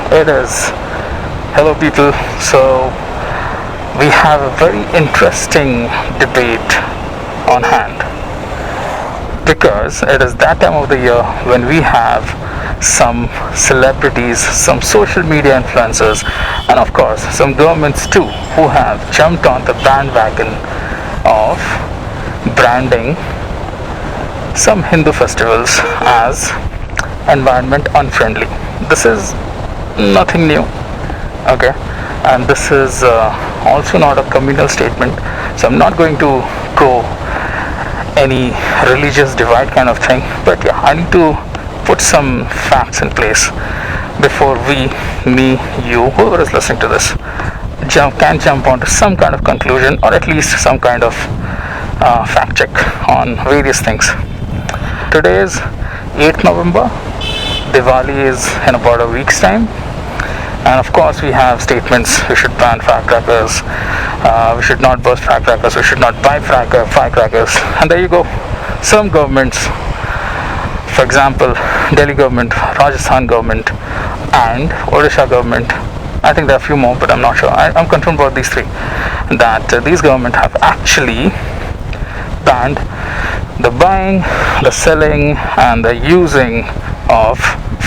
It is. Hello, people. So, we have a very interesting debate on hand because it is that time of the year when we have some celebrities, some social media influencers, and of course, some governments too who have jumped on the bandwagon of branding some Hindu festivals as environment unfriendly. This is nothing new, okay, and this is also not a communal statement, so I'm not going to go any religious divide kind of thing, but yeah, I need to put some facts in place before me, you, whoever is listening to this, can jump onto some kind of conclusion or at least some kind of fact check on various things. Today is 8th November. Diwali is in about a week's time, and of course we have statements: we should ban firecrackers, we should not burst firecrackers, we should not buy firecrackers. And there you go. Some governments, for example Delhi government, Rajasthan government and Odisha government, I think there are a few more but I'm not sure, I'm confirmed about these three, that these governments have actually banned the buying, the selling and the using of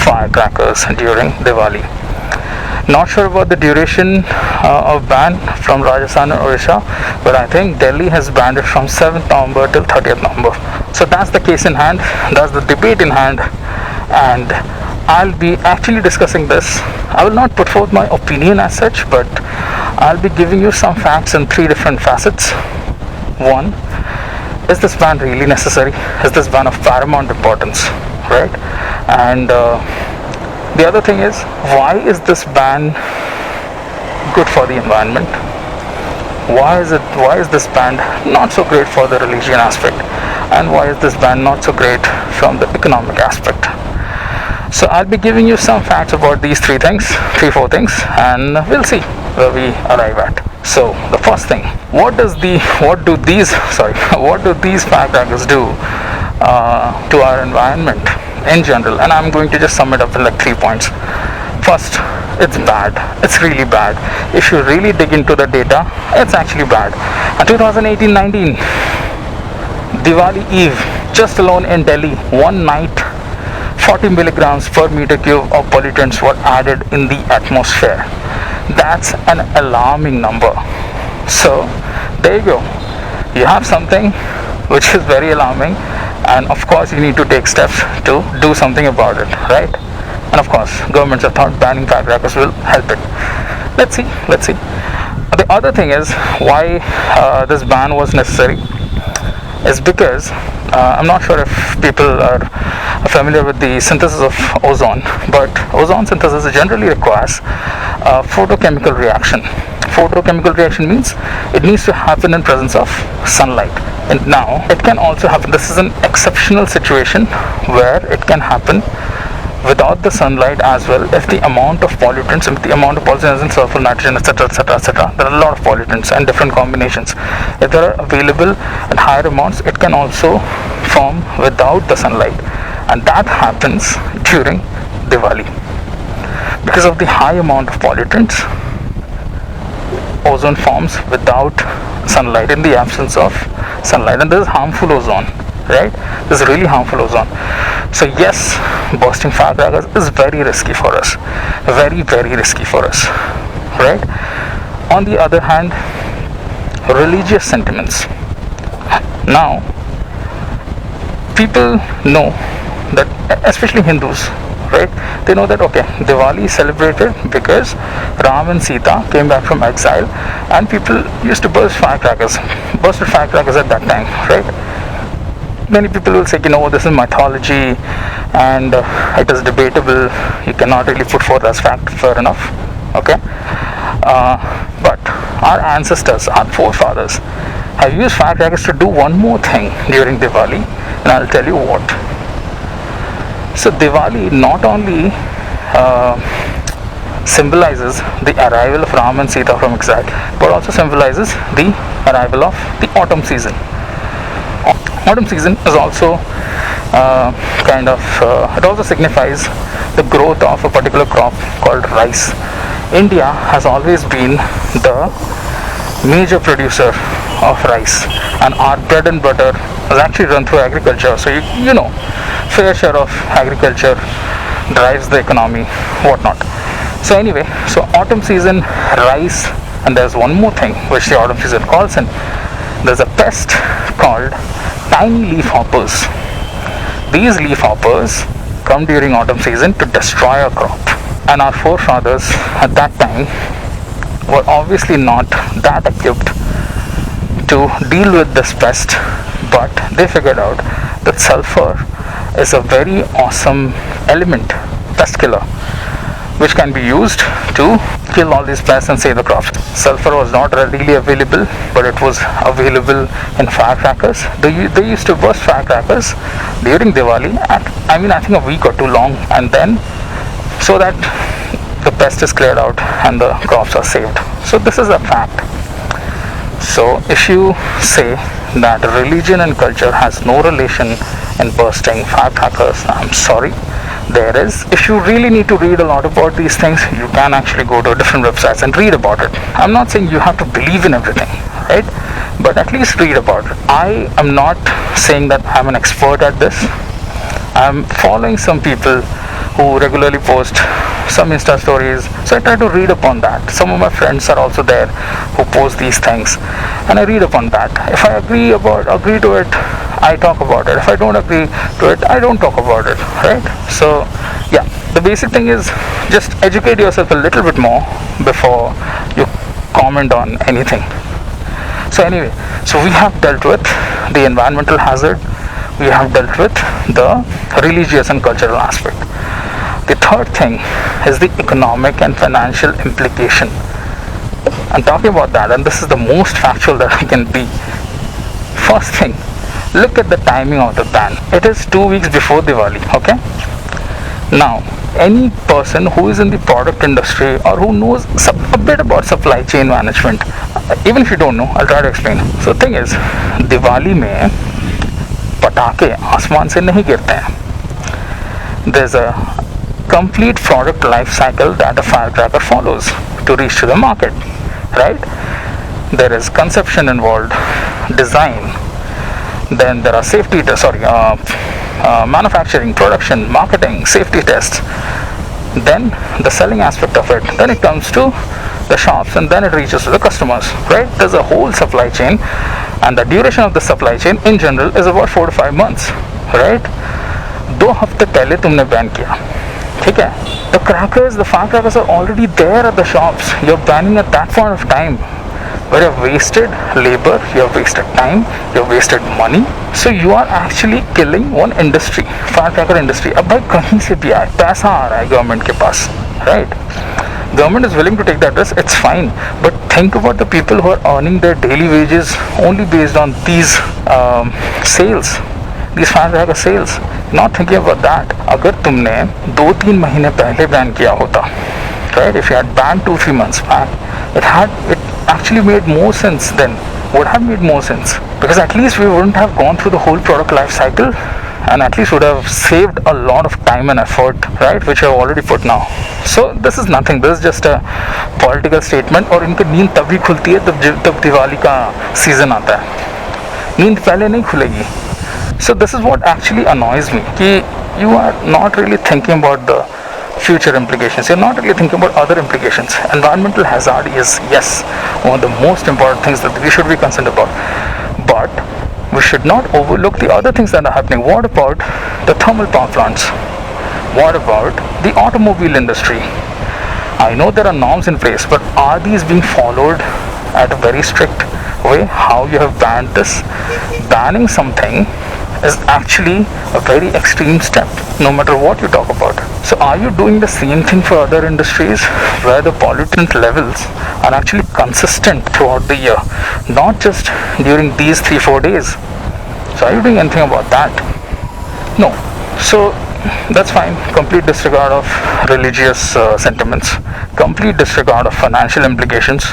firecrackers during Diwali. Not sure about the duration of ban from Rajasthan and Odisha, but I think Delhi has banned it from 7th November till 30th November. So that's the case in hand, that's the debate in hand, and I'll be actually discussing this. I will not put forth my opinion as such, but I'll be giving you some facts in three different facets. One, is this ban really necessary? Is this ban of paramount importance, right? And the other thing is, why is this ban good for the environment? Why is this ban not so great for the religion aspect? And why is this ban not so great from the economic aspect? So I'll be giving you some facts about these four things, and we'll see where we arrive at. So the first thing, what do these firecrackers do to our environment in general? And I'm going to just sum it up in like 3 points. First, it's bad. It's really bad. If you really dig into the data, it's actually bad. In 2018-19, Diwali Eve, just alone in Delhi, one night, 40 milligrams per meter cube of pollutants were added in the atmosphere. That's an alarming number. So there you go. You have something which is very alarming, and of course you need to take steps to do something about it, right? And of course governments have thought banning firecrackers will help it. Let's see. The other thing is why this ban was necessary is because I'm not sure if people are familiar with the synthesis of ozone, but ozone synthesis generally requires a photochemical reaction. Photochemical reaction means it needs to happen in presence of sunlight. And now it can also happen, this is an exceptional situation where it can happen without the sunlight as well, if the amount of pollutants, in sulfur, nitrogen, etc., there are a lot of pollutants and different combinations. If they are available at higher amounts, it can also form without the sunlight, and that happens during Diwali. Because of the high amount of pollutants, ozone forms without sunlight, in the absence of sunlight, and this is harmful ozone, right? This is really harmful ozone. So yes, bursting firecrackers is very risky for us, very risky for us, right? On the other hand, religious sentiments. Now people know that, especially Hindus, right, they know that okay, Diwali is celebrated because Ram and Sita came back from exile, and people used to busted firecrackers at that time, right? Many people will say, this is mythology and it is debatable, you cannot really put forth as fact. Fair enough, okay, but our ancestors, our forefathers have used firecrackers to do one more thing during Diwali, and I'll tell you what. So Diwali not only symbolizes the arrival of Ram and Sita from exile, but also symbolizes the arrival of the autumn season. Autumn season is also it also signifies the growth of a particular crop called rice. India has always been the major producer of rice, and our bread and butter is actually run through agriculture. So you know, fair share of agriculture drives the economy, whatnot. So anyway, so autumn season rice, and there's one more thing which the autumn season calls in. There's a pest called tiny leaf hoppers. These leaf hoppers come during autumn season to destroy a crop, and our forefathers at that time were obviously not that equipped to deal with this pest, but they figured out that sulfur is a very awesome element, pest killer, which can be used to kill all these pests and save the crops. Sulfur was not readily available, but it was available in firecrackers. They used to burst firecrackers during Diwali, I think a week or two long, and then so that the pest is cleared out and the crops are saved. So this is a fact. So if you say that religion and culture has no relation in bursting firecrackers, I'm sorry, there is. If you really need to read a lot about these things, you can actually go to different websites and read about it. I'm not saying you have to believe in everything, right? But at least read about it. I am not saying that I'm an expert at this. I'm following some people who regularly post some Insta stories, so I try to read upon that. Some of my friends are also there who post these things, and I read upon that. If I agree to it, I talk about it. If I don't agree to it, I don't talk about it, right? So yeah, the basic thing is just educate yourself a little bit more before you comment on anything. So anyway, so we have dealt with the environmental hazard, we have dealt with the religious and cultural aspect. The third thing is the economic and financial implication. I'm talking about that, and this is the most factual that I can be. First thing, look at the timing of the ban. It is 2 weeks before Diwali, okay? Now, any person who is in the product industry or who knows a bit about supply chain management, even if you don't know, I'll try to explain. So the thing is, Diwali में पटाखे आसमान से नहीं गिरते हैं. There's a complete product life cycle that a firecracker follows to reach to the market, right? There is conception involved, design, then there are manufacturing, production, marketing, safety tests, then the selling aspect of it, then it comes to the shops, and then it reaches to the customers, right? There's a whole supply chain, and the duration of the supply chain in general is about 4 to 5 months, right? 2 हफ्ते पहले तुमने ban किया, ठीक है? The firecrackers are already there at the shops. You're banning at that point of time, where you've wasted labor, you've wasted time, you've wasted money. So you are actually killing one industry, firecracker industry. अब भाई कहीं से भी आए, पैसा आ रहा है government के पास, right? Government is willing to take that risk, it's fine. But think about the people who are earning their daily wages only based on these sales, these firecracker sales. Not thinking about that. अगर तुमने 2-3 महीने पहले ban किया होता, right? If you had banned 2-3 months back, it actually made more sense then. Would have made more sense, because at least we wouldn't have gone through the whole product life cycle, and at least would have saved a lot of time and effort, right, which I have already put now. So this is nothing, this is just a political statement. और इनकी नींद तभी खुलती है तब दिवाली का season आता है, नींद पहले नहीं खुलेगी. So this is what actually annoys me, कि you are not really thinking about the future implications, you're not really thinking about other implications. Environmental hazard is, yes, one of the most important things that we should be concerned about, but we should not overlook the other things that are happening. What about the thermal power plants? What about the automobile industry? I know there are norms in place, but are these being followed at a very strict way? How you have banned this? Banning something is actually a very extreme step, no matter what you talk about. So are you doing the same thing for other industries where the pollutant levels are actually consistent throughout the year, not just during these 3-4 days? So are you doing anything about that? No. So that's fine. Complete disregard of religious sentiments, complete disregard of financial implications.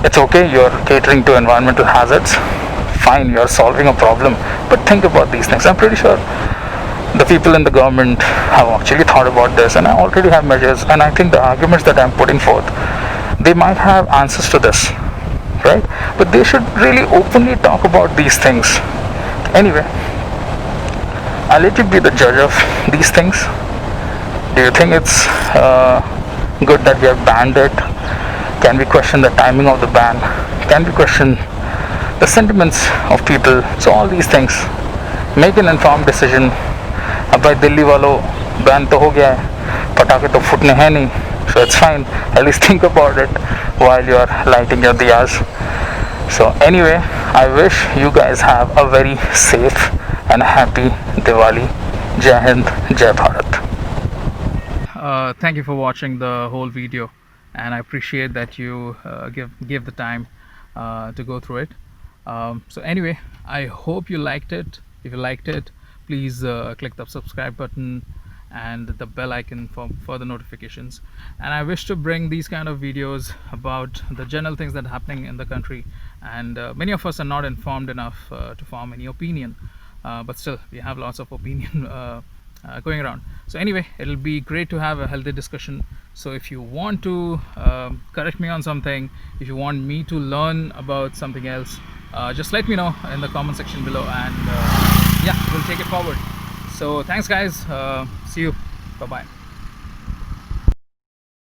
It's okay, you're catering to environmental hazards, fine, you're solving a problem, but think about these things. I'm pretty sure the people in the government have actually thought about this, and I already have measures, and I think the arguments that I'm putting forth, they might have answers to this, right? But they should really openly talk about these things. Anyway, I'll let you be the judge of these things. Do you think it's good that we have banned it? Can we question the timing of the ban? Can we question the sentiments of people? So all these things, make an informed decision. अब भाई दिल्ली वालों ban तो हो गया है, पटाखे तो फुटने हैं नहीं, so it's fine. At least think about it while you are lighting your diyas. So anyway, I wish you guys have a very safe and happy Diwali. Jai Hind, Jai Bharat. Thank you for watching the whole video, and I appreciate that you give the time to go through it. So anyway, I hope you liked it. If you liked it, please click the subscribe button and the bell icon for further notifications. And I wish to bring these kind of videos about the general things that are happening in the country, and many of us are not informed enough to form any opinion, but still we have lots of opinion going around. So anyway, it'll be great to have a healthy discussion. So if you want to correct me on something, if you want me to learn about something else, just let me know in the comment section below, and yeah, we'll take it forward. So thanks guys, see you, bye bye.